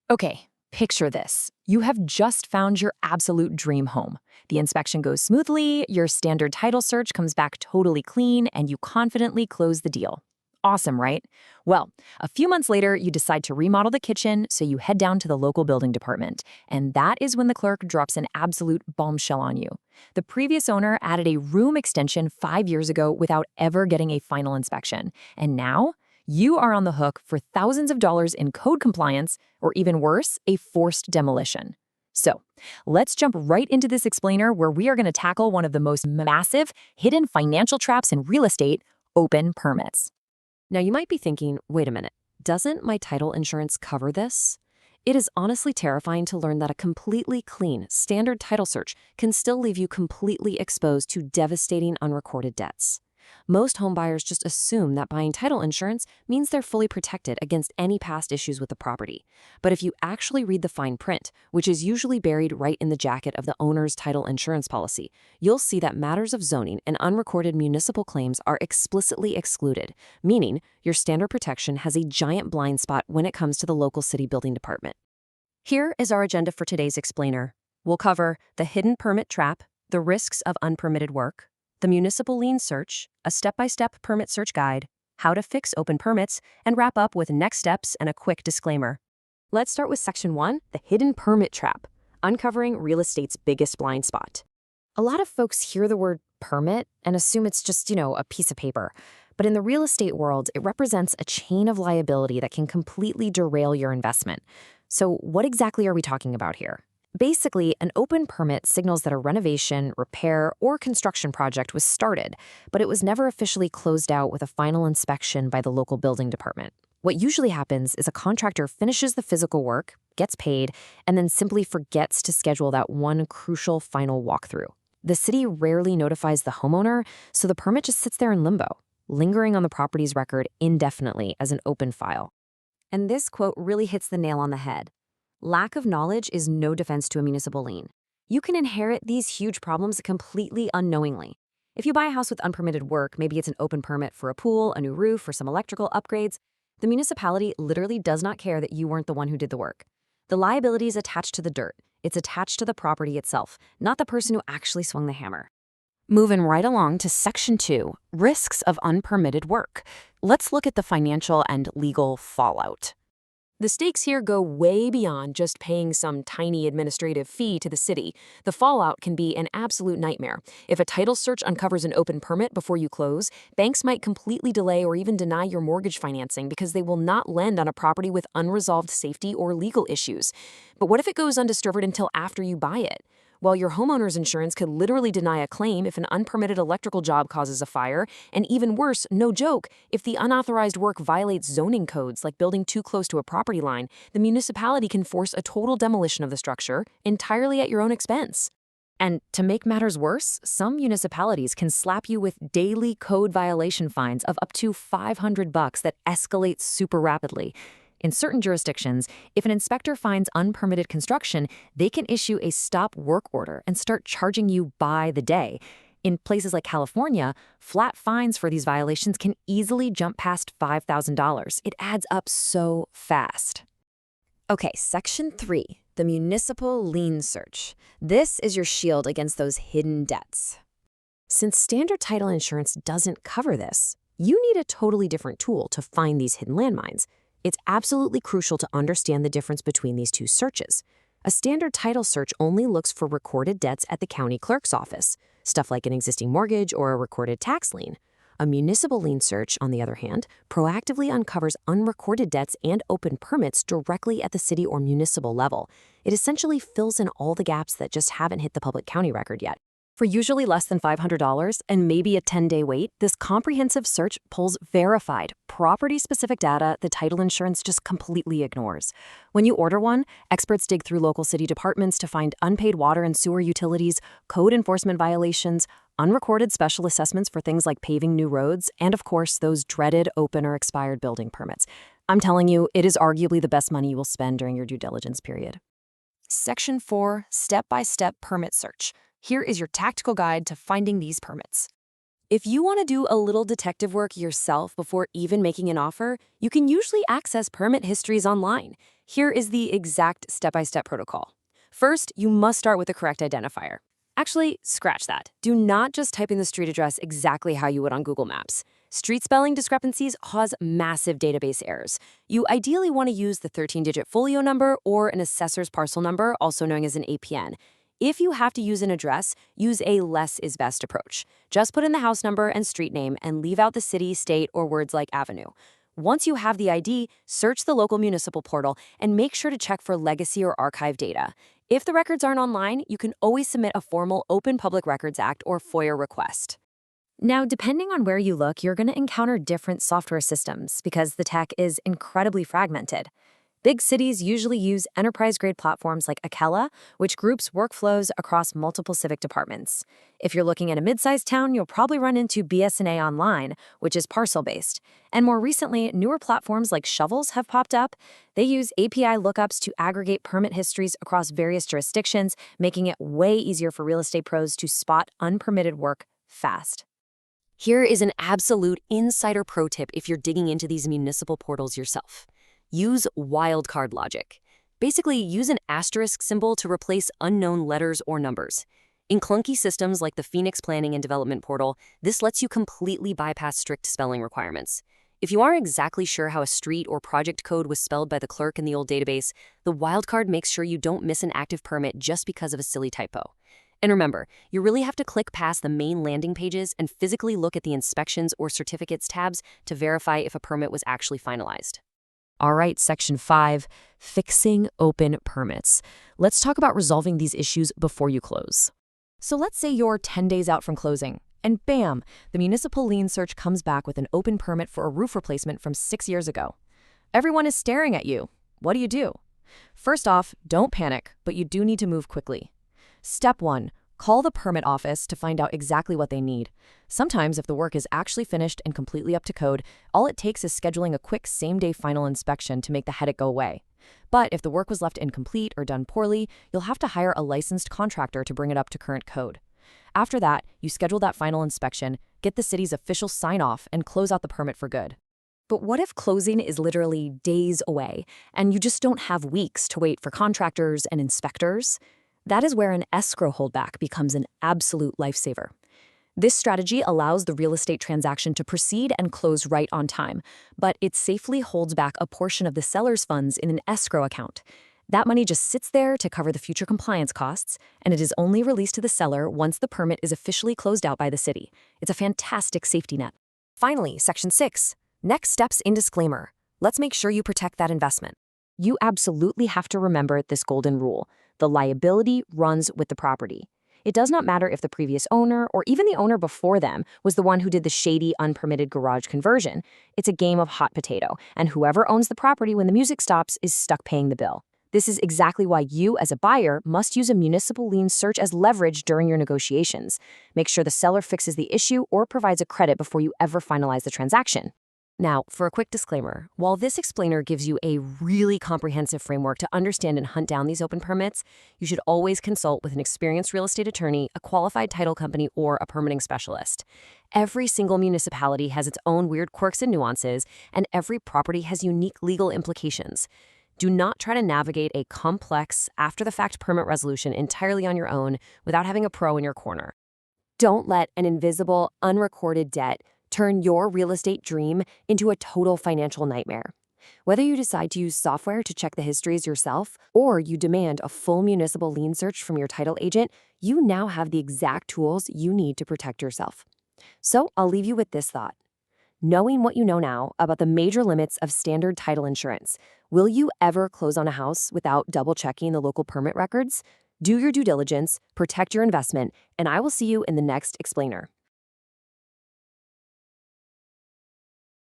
Okay, picture this. You have just found your absolute dream home. The inspection goes smoothly, your standard title search comes back totally clean, and you confidently close the deal. Awesome, right? Well, a few months later, you decide to remodel the kitchen, so you head down to the local building department. And that is when the clerk drops an absolute bombshell on you. The previous owner added a room extension 5 years ago without ever getting a final inspection. And now, you are on the hook for thousands of dollars in code compliance, or even worse, a forced demolition. So, let's jump right into this explainer where we are going to tackle one of the most massive, hidden financial traps in real estate: open permits. Now, you might be thinking, wait a minute, doesn't my title insurance cover this? It is honestly terrifying to learn that a completely clean, standard title search can still leave you completely exposed to devastating unrecorded debts. Most homebuyers just assume that buying title insurance means they're fully protected against any past issues with the property. But if you actually read the fine print, which is usually buried right in the jacket of the owner's title insurance policy, you'll see that matters of zoning and unrecorded municipal claims are explicitly excluded, meaning your standard protection has a giant blind spot when it comes to the local city building department. Here is our agenda for today's explainer. We'll cover the hidden permit trap, the risks of unpermitted work, the municipal lien search, a step-by-step permit search guide, how to fix open permits, and wrap up with next steps and a quick disclaimer. Let's start with Section 1, the hidden permit trap, uncovering real estate's biggest blind spot. A lot of folks hear the word permit and assume it's just, a piece of paper. But in the real estate world, it represents a chain of liability that can completely derail your investment. So what exactly are we talking about here? Basically, an open permit signals that a renovation, repair, or construction project was started, but it was never officially closed out with a final inspection by the local building department. What usually happens is a contractor finishes the physical work, gets paid, and then simply forgets to schedule that one crucial final walkthrough. The city rarely notifies the homeowner, so the permit just sits there in limbo, lingering on the property's record indefinitely as an open file. And this quote really hits the nail on the head. Lack of knowledge is no defense to a municipal lien. You can inherit these huge problems completely unknowingly. If you buy a house with unpermitted work, maybe it's an open permit for a pool, a new roof, or some electrical upgrades, the municipality literally does not care that you weren't the one who did the work. The liability is attached to the dirt. It's attached to the property itself, not the person who actually swung the hammer. Moving right along to Section 2, risks of unpermitted work. Let's look at the financial and legal fallout. The stakes here go way beyond just paying some tiny administrative fee to the city. The fallout can be an absolute nightmare. If a title search uncovers an open permit before you close, banks might completely delay or even deny your mortgage financing because they will not lend on a property with unresolved safety or legal issues. But what if it goes undiscovered until after you buy it? Well, your homeowner's insurance could literally deny a claim if an unpermitted electrical job causes a fire, and even worse, no joke, if the unauthorized work violates zoning codes like building too close to a property line, the municipality can force a total demolition of the structure entirely at your own expense. And to make matters worse, some municipalities can slap you with daily code violation fines of up to $500 that escalate super rapidly. In certain jurisdictions, if an inspector finds unpermitted construction, they can issue a stop work order and start charging you by the day. In places like California, flat fines for these violations can easily jump past $5,000. It adds up so fast. Okay, Section 3, the municipal lien search. This is your shield against those hidden debts. Since standard title insurance doesn't cover this, you need a totally different tool to find these hidden landmines. It's absolutely crucial to understand the difference between these two searches. A standard title search only looks for recorded debts at the county clerk's office, stuff like an existing mortgage or a recorded tax lien. A municipal lien search, on the other hand, proactively uncovers unrecorded debts and open permits directly at the city or municipal level. It essentially fills in all the gaps that just haven't hit the public county record yet. For usually less than $500 and maybe a 10-day wait, this comprehensive search pulls verified, property-specific data the title insurance just completely ignores. When you order one, experts dig through local city departments to find unpaid water and sewer utilities, code enforcement violations, unrecorded special assessments for things like paving new roads, and of course, those dreaded open or expired building permits. I'm telling you, it is arguably the best money you will spend during your due diligence period. Section 4, Step-by-Step Permit Search. Here is your tactical guide to finding these permits. If you want to do a little detective work yourself before even making an offer, you can usually access permit histories online. Here is the exact step-by-step protocol. First, you must start with the correct identifier. Actually, scratch that. Do not just type in the street address exactly how you would on Google Maps. Street spelling discrepancies cause massive database errors. You ideally want to use the 13-digit folio number or an assessor's parcel number, also known as an APN. If you have to use an address, use a less is best approach. Just put in the house number and street name and leave out the city, state, or words like avenue. Once you have the ID, search the local municipal portal and make sure to check for legacy or archive data. If the records aren't online, you can always submit a formal Open Public Records Act or FOIA request. Now, depending on where you look, you're going to encounter different software systems because the tech is incredibly fragmented. Big cities usually use enterprise-grade platforms like Akela, which groups workflows across multiple civic departments. If you're looking at a mid-sized town, you'll probably run into BSNA Online, which is parcel-based. And more recently, newer platforms like Shovels have popped up. They use API lookups to aggregate permit histories across various jurisdictions, making it way easier for real estate pros to spot unpermitted work fast. Here is an absolute insider pro tip if you're digging into these municipal portals yourself. Use wildcard logic. Basically, use an asterisk symbol to replace unknown letters or numbers. In clunky systems like the Phoenix Planning and Development portal, this lets you completely bypass strict spelling requirements. If you aren't exactly sure how a street or project code was spelled by the clerk in the old database, the wildcard makes sure you don't miss an active permit just because of a silly typo. And remember, you really have to click past the main landing pages and physically look at the Inspections or Certificates tabs to verify if a permit was actually finalized. All right, Section 5, fixing open permits. Let's talk about resolving these issues before you close. So let's say you're 10 days out from closing, and bam, the municipal lien search comes back with an open permit for a roof replacement from 6 years ago. Everyone is staring at you. What do? First off, don't panic, but you do need to move quickly. Step 1. Call the permit office to find out exactly what they need. Sometimes, if the work is actually finished and completely up to code, all it takes is scheduling a quick same-day final inspection to make the headache go away. But if the work was left incomplete or done poorly, you'll have to hire a licensed contractor to bring it up to current code. After that, you schedule that final inspection, get the city's official sign-off, and close out the permit for good. But what if closing is literally days away, and you just don't have weeks to wait for contractors and inspectors? That is where an escrow holdback becomes an absolute lifesaver. This strategy allows the real estate transaction to proceed and close right on time, but it safely holds back a portion of the seller's funds in an escrow account. That money just sits there to cover the future compliance costs, and it is only released to the seller once the permit is officially closed out by the city. It's a fantastic safety net. Finally, Section 6, next steps in disclaimer. Let's make sure you protect that investment. You absolutely have to remember this golden rule. The liability runs with the property. It does not matter if the previous owner, or even the owner before them, was the one who did the shady, unpermitted garage conversion. It's a game of hot potato, and whoever owns the property when the music stops is stuck paying the bill. This is exactly why you, as a buyer, must use a municipal lien search as leverage during your negotiations. Make sure the seller fixes the issue or provides a credit before you ever finalize the transaction. Now, for a quick disclaimer, while this explainer gives you a really comprehensive framework to understand and hunt down these open permits, you should always consult with an experienced real estate attorney, a qualified title company, or a permitting specialist. Every single municipality has its own weird quirks and nuances, and every property has unique legal implications. Do not try to navigate a complex, after-the-fact permit resolution entirely on your own without having a pro in your corner. Don't let an invisible, unrecorded debt turn your real estate dream into a total financial nightmare. Whether you decide to use software to check the histories yourself, or you demand a full municipal lien search from your title agent, you now have the exact tools you need to protect yourself. So I'll leave you with this thought. Knowing what you know now about the major limits of standard title insurance, will you ever close on a house without double-checking the local permit records? Do your due diligence, protect your investment, and I will see you in the next explainer.